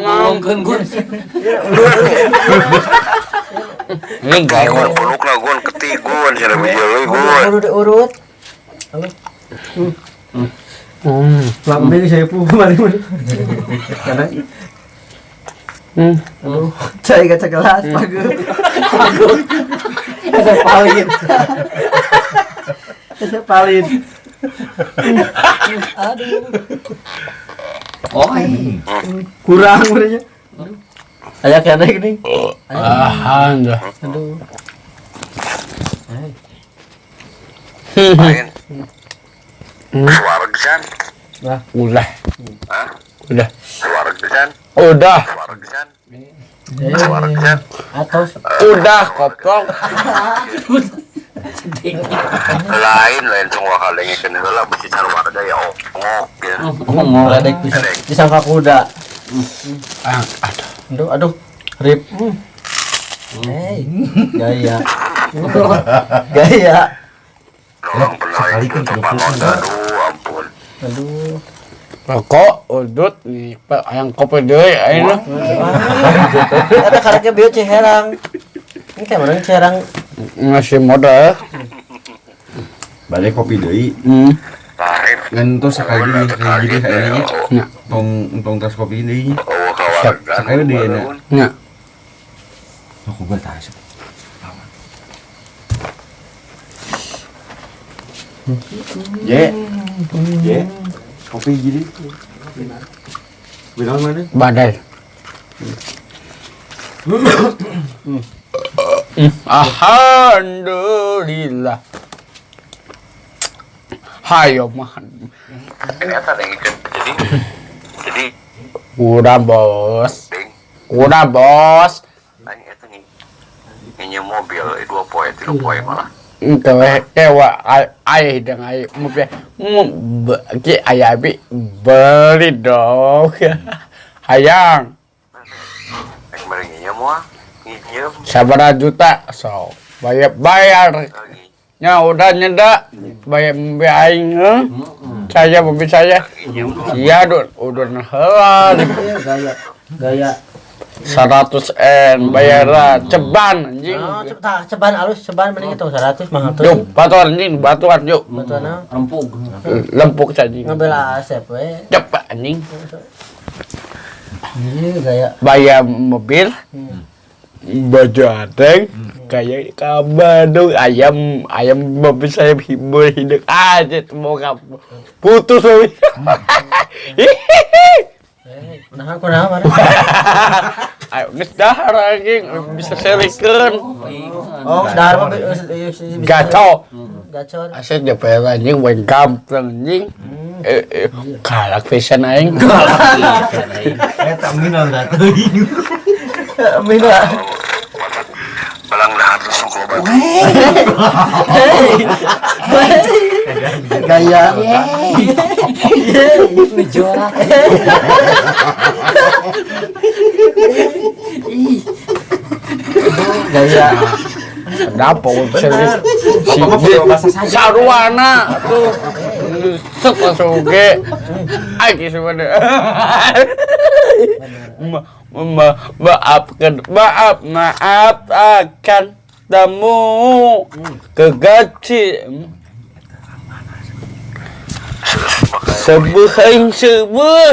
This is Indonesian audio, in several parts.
ngomongkeun gun. Ini gawe. Puluk lah gun ketigun sih lebih jauh gun. Udah urut. Halo. Lambe saya pu kemarin. Karena aduh, saya kaca kelas pagi. Saya palin. Saya palin. Aduh. Oi. Kurang sebenarnya. Ayak kena gini. Anda. Aduh. Main. Suara gesan. Udah. Hah? Udah. Suara gesan. Udah. Suara gesan. Suara gesan. Atos. Udah koplok. Lain semua kali ngikeun heula bisi sarwarga ya ongok ya. Ledek disangka kuda. Aduh. Rip. Hey. Gaya. Gaya. Orang pernah ikut tempat nonton, ampun. Aduh. Rokok udut nih yang kopi deui ayeuna. Ada karakter bio Ciherang. Ini kayak mana Ciherang? Masih modal. Balik kopi deui. Lain. Ngan tuh sekali kayak gini kayaknya. Nya. Tong tas kopi deui. Oh, kawarga. Sekali dia na. Nya. Aku gak tahu sih. Je. Kopi gini. Bilang mana? Badai. Alhamdulillah. Hayo mah. Ternyata ada yang ikut. Jadi Udah bos. ding. Udah bos. Tanya itu nih. Ini mobil 2 poin, 3 poin malah. Kewa ayah dan ayah mobil ki ayah bi beli dong. Hayang. Yang merengnya mau nginjem Sabara juta so bayar lagi. nya udah nyeda bayar aing saya mobil saya iya udah heula Gaya. 100 bayaran ceban anjing Oh, ceban alus, ceban mending itu 100 mahal tuh. yuk batuan anjing batuan yuk Batuana Rempuk. lempuk anjing ngambil Asep we. cepet anjing Iya gaya. bayar mobil baju adeng kayak ke Bandung ayam mobil saya hibur hidup aja semoga putus loh. Nah, aku nah mana? Ayo geus dahar anjing bisa selikeun Oh, dahar mah gaco gacor. aset jepel anjing wen gampang anjing kalak pisan aing Eta minal da teuing. Minal. Balang dahar langsung kelobat. Gaya. Ngejorak. Gaya. kenapa si sarwana tuh set langsung ge aing sebenarnya maaf akan tamu kegaci sebuh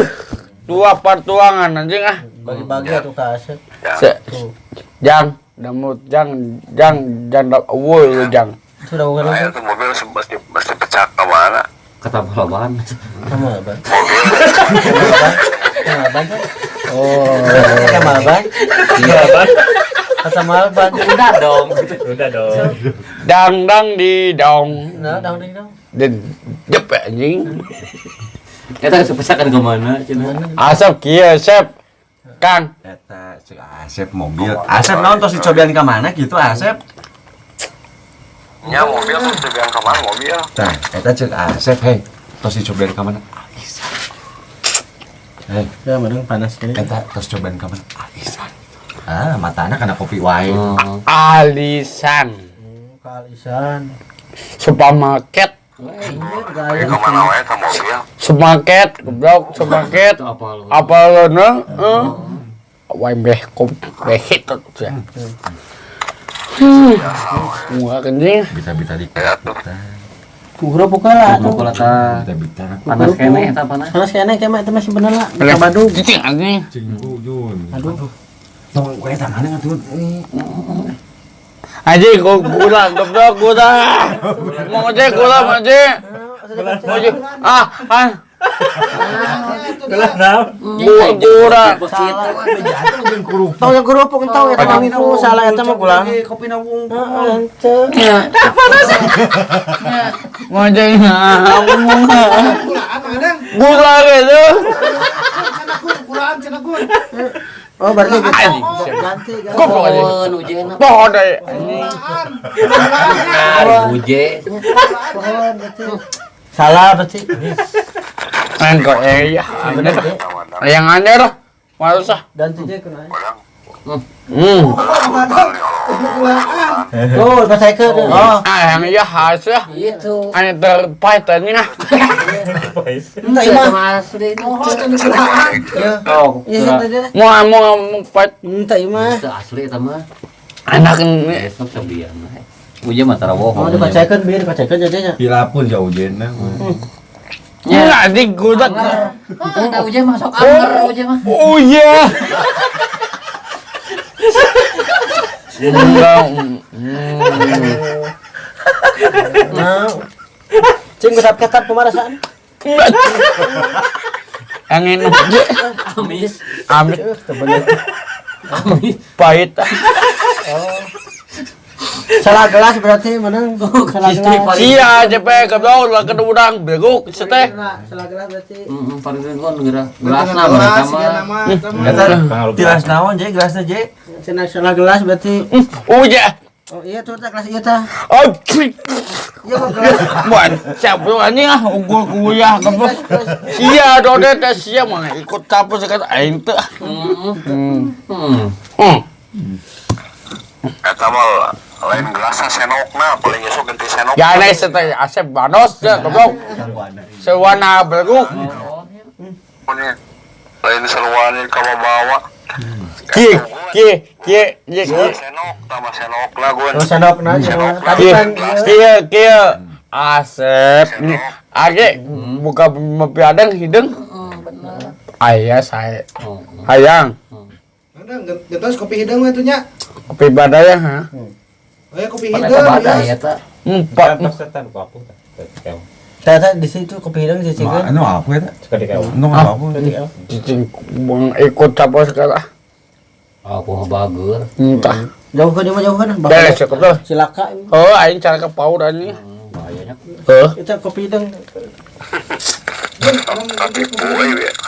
dua pertuangan anjing ah Bagi-bagi atuh ka Asep. jang damut jang woi jang Sudah bukan Nah, itu. itu mobil mesti pecah ke mana? Kata balaban. Sama apa? Mobil Sama apa? Oh, sama apa? Sama apa? Udah dong. dang di dong Nah, dang ding dong. dan jep anjing Kita sepesakan ke mana? Cina. asap kieu sep Kang Eta cek Asep mobil. Asep naon tos dicobian ka mana gitu Asep? nya mobil kan tujuan ke mana mobil? Tah, eta cek Asep hei. Tos dicobian ka mana? Alisan. Hei, Ya, mending panas ini. eta tos cobian ka mana? Alisan. Ah, matana kana kopi wae. alisan Kalisan. supermarket Ke mana wae ke mobil? supermarket goblok supermarket Itu apa lu? apa lo wae beh kok behit tuh ya. Muka kencing. Bita-bita di Ya tuh. Kuhura buka lah tuh. Kalau ta Bita-bita na panas kene eta panas. Panas kayaknya kayak itu masih bener lah. Kabadug. Cicing anjing. cinggu Jun. Aduh. Tong gue tangannya ngatuh ini. Aji gula goblok gula. Mau aja gula mau aja. Mau aja. Gula. Tahu yang kerupuk tahu ya tahu itu salah eta mah gulang. Kopi nabung. Mau aja. Gula gitu. Oh berarti ganti. Goblok aja. Ujen. Pohon deh. Uje. Salah berarti. Engkau ya. Yang aneh loh. Males ah. Ganti aja kena. Oh, Oh, bahasa ke. Oh, Yang ya hasil. Itu. Aneh terpahit tadi nah. enggak imah. Oh, Iya santai deh. Mau pahit. Enggak imah. itu asli eta mah. Anak ini. Esok kebian. Uje mah tara Oh, bohong. dibacakan biar dibacakan jadinya. Pila pun jauh Jen. Ya, adik gudak. Ada uje masuk anger uje mah. Oh iya. Enggak. Nah. Cing ketap-ketap pemarasan. Angin Amis. amit Amis. pahit. Salah gelas berarti menang. Salah gelas. Iya, JP goblok lah kedudang bego seteh. Salah gelas berarti. Paling kon gelasna mereka mah. Tilas naon je gelasnya je. Cenah salah gelas berarti. Oh iya. Oh iya tuh tak kelas iya tah. Oh. Iya kok gelas. Buat siapa anjing ah gua kuliah goblok. Iya, dode teh sia mah ikut campur sekat aing teh. Eta mah lain gelasnya senokna, paling esok ganti senok. Ya aneh seteh asep banos ya goblok. Sewana bego. Punya lain seruannya kamu bawa. Kie. Senok, sama senok lah gue. Oh senok nah. Tadi kan Kie. Asep nih. Age buka piadang hidung. Ayah saya. Hayang. Ada getos kopi hidung itu nya. Kopi badaya ha. Oh ya kopi Pada hidung pada ya. ya ta. Empat. Tata di situ kopi hidung cicikan. Anu apa ya? Anu apa? Cicing bang ikut campur sekarang. Aku mah bager. Entah. Jauhkan dia mah jauhkan. Beres ya betul. Silaka. Oh, aing cara ke paur anjing. Bahayanya. Itu kopi hidung. Katipu,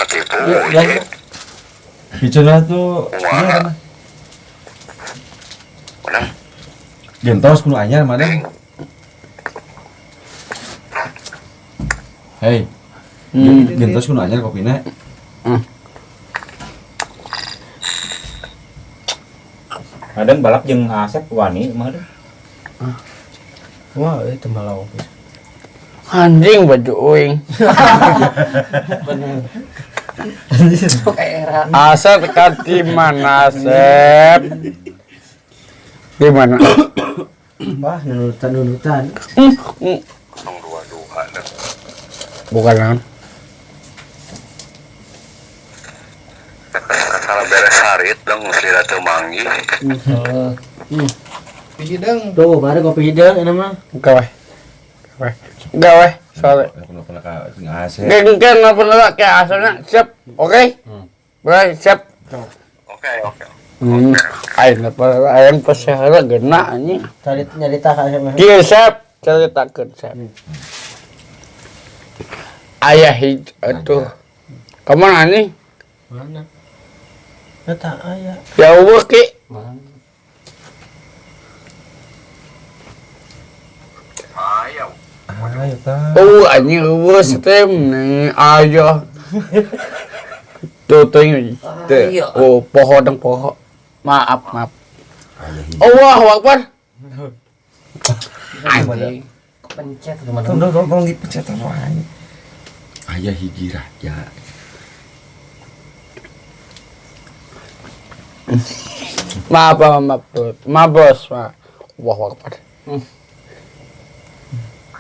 katipu. Ya. Bicara tuh Mana? Mana? gentos kudu anyar mana? Hei. Gentos kudu anyar kopina. Ada balap jeung Asep wani mah deh. Wah, itu malau. Anjing baju uing. Era. Asep kan di mana Asep? Di mana? Wah, nunutan. Tong dua-dua. Bukan kan? Salah beres harit dong, selira teu manggi. Kopi hidung. Tuh, baru kopi hidung ini mah. Gawe. Gawe. Sorry. Kudu pernah ka ngasih. Gengken apa nak kayak asalnya siap. Oke? Baik, siap. Oke. Aing apa ayam pesahara gena anjing. Cari nyarita ka sama. Kieu siap. Caritakeun siap. Ayah atuh. Kemana anjing? Mana? Eta aya. Ya Allah ki. Ayo. Ayo ta. Anjing eueuh stem nih ayah. Tuh ini. Oh, pohon. Maaf. Allahu Akbar. Anjing. Kepencet teman-teman. Tolong dipencet wae. Ayah hiji raja. Maaf, bos. Wah, Akbar.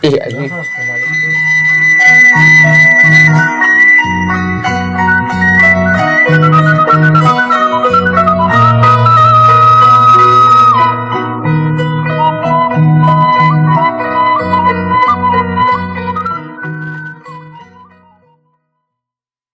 Ih, anjing.